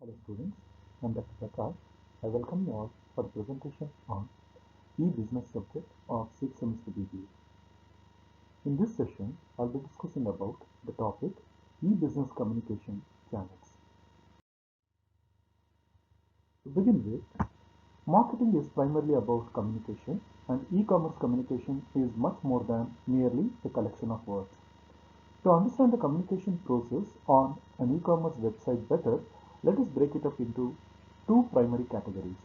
Hello students, I am Dr. Prakash. I welcome you all for the presentation on e-business subject of 6th semester BBA. In this session, I'll be discussing about the topic e-business communication channels. To begin with, marketing is primarily about communication and e-commerce communication is much more than merely a collection of words. To understand the communication process on an e-commerce website better, let us break it up into two primary categories.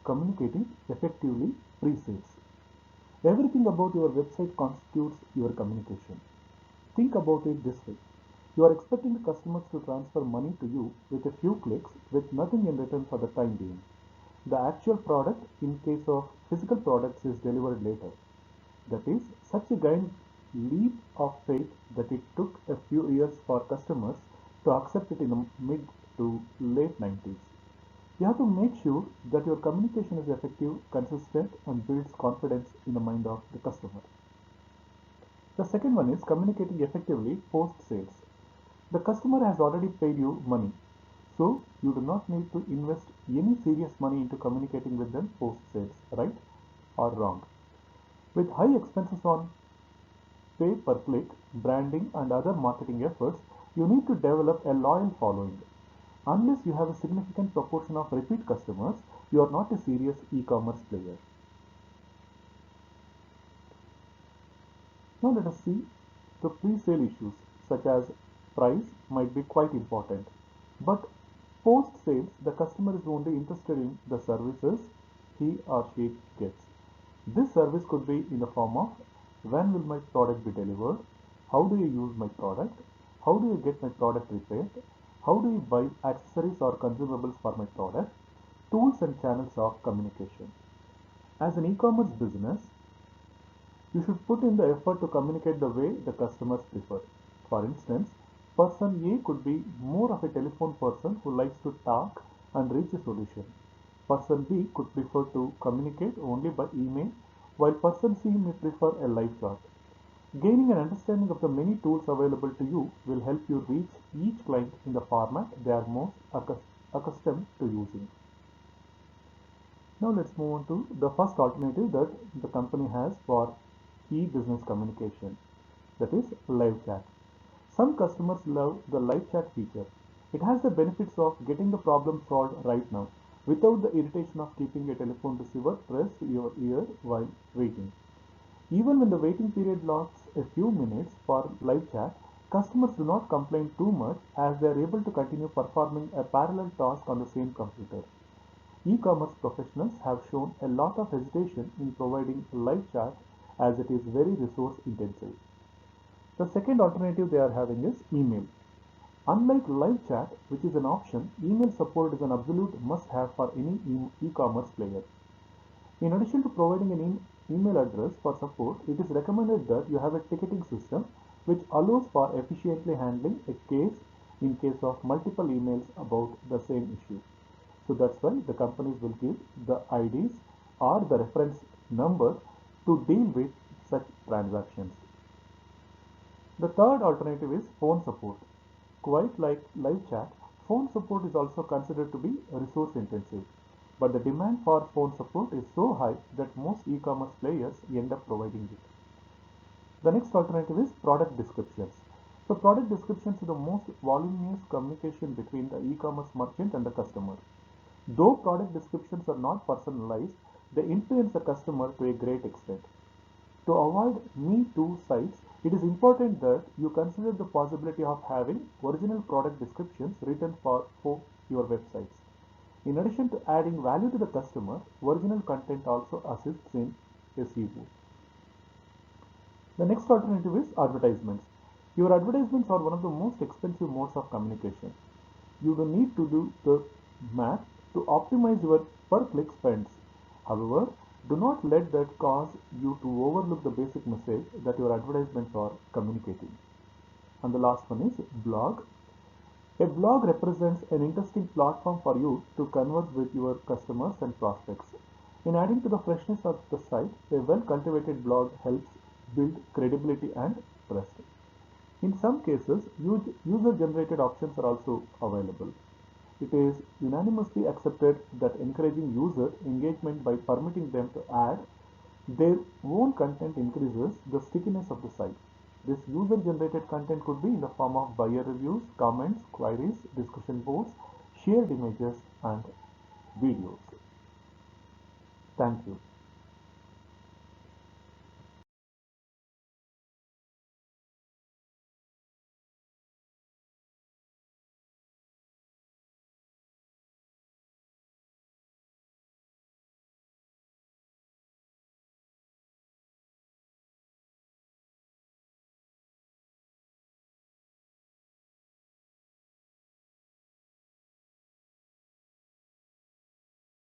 Communicating effectively pre-sales. Everything about your website constitutes your communication. Think about it this way. You are expecting the customers to transfer money to you with a few clicks with nothing in return for the time being. The actual product, in case of physical products, is delivered later. That is such a giant leap of faith that it took a few years for customers to accept it in the mid to late 90s. You have to make sure that your communication is effective, consistent, and builds confidence in the mind of the customer. The second one is communicating effectively post sales. The customer has already paid you money, so you do not need to invest any serious money into communicating with them post sales, right or wrong. With high expenses on pay per click, branding, and other marketing efforts, you need to develop a loyal following. Unless you have a significant proportion of repeat customers, you are not a serious e-commerce player. Now let us see the pre-sale issues such as price might be quite important. But post-sales, the customer is only interested in the services he or she gets. This service could be in the form of when will my product be delivered, how do you use my product, how do you get my product repaired, how do you buy accessories or consumables for my product, tools and channels of communication. As an e-commerce business, you should put in the effort to communicate the way the customers prefer. For instance, person A could be more of a telephone person who likes to talk and reach a solution. Person B could prefer to communicate only by email, while person C may prefer a live chat. Gaining an understanding of the many tools available to you will help you reach each client in the format they are most accustomed to using. Now let's move on to the first alternative that the company has for e-business communication, that is live chat. Some customers love the live chat feature. It has the benefits of getting the problem solved right now without the irritation of keeping a telephone receiver pressed to your ear while waiting. Even when the waiting period lasts a few minutes for live chat, customers do not complain too much as they are able to continue performing a parallel task on the same computer. E-commerce professionals have shown a lot of hesitation in providing live chat as it is very resource intensive. The second alternative they are having is email. Unlike live chat, which is an option, email support is an absolute must-have for any e-commerce player. In addition to providing an email address for support, it is recommended that you have a ticketing system which allows for efficiently handling a case in case of multiple emails about the same issue. So that's why the companies will give the IDs or the reference number to deal with such transactions. The third alternative is phone support. Quite like live chat, phone support is also considered to be resource intensive. But the demand for phone support is so high that most e-commerce players end up providing it. The next alternative is product descriptions. So product descriptions are the most voluminous communication between the e-commerce merchant and the customer. Though product descriptions are not personalized, they influence the customer to a great extent. To avoid Me Too sites, it is important that you consider the possibility of having original product descriptions written for your websites. In addition to adding value to the customer, original content also assists in SEO. The next alternative is advertisements. Your advertisements are one of the most expensive modes of communication. You will need to do the math to optimize your per click spends. However, do not let that cause you to overlook the basic message that your advertisements are communicating. And the last one is blog. A blog represents an interesting platform for you to converse with your customers and prospects. In adding to the freshness of the site, a well cultivated blog helps build credibility and trust. In some cases, user generated options are also available. It is unanimously accepted that encouraging user engagement by permitting them to add their own content increases the stickiness of the site. This user generated content could be in the form of buyer reviews, comments, queries, discussion boards, shared images, and videos. Thank you.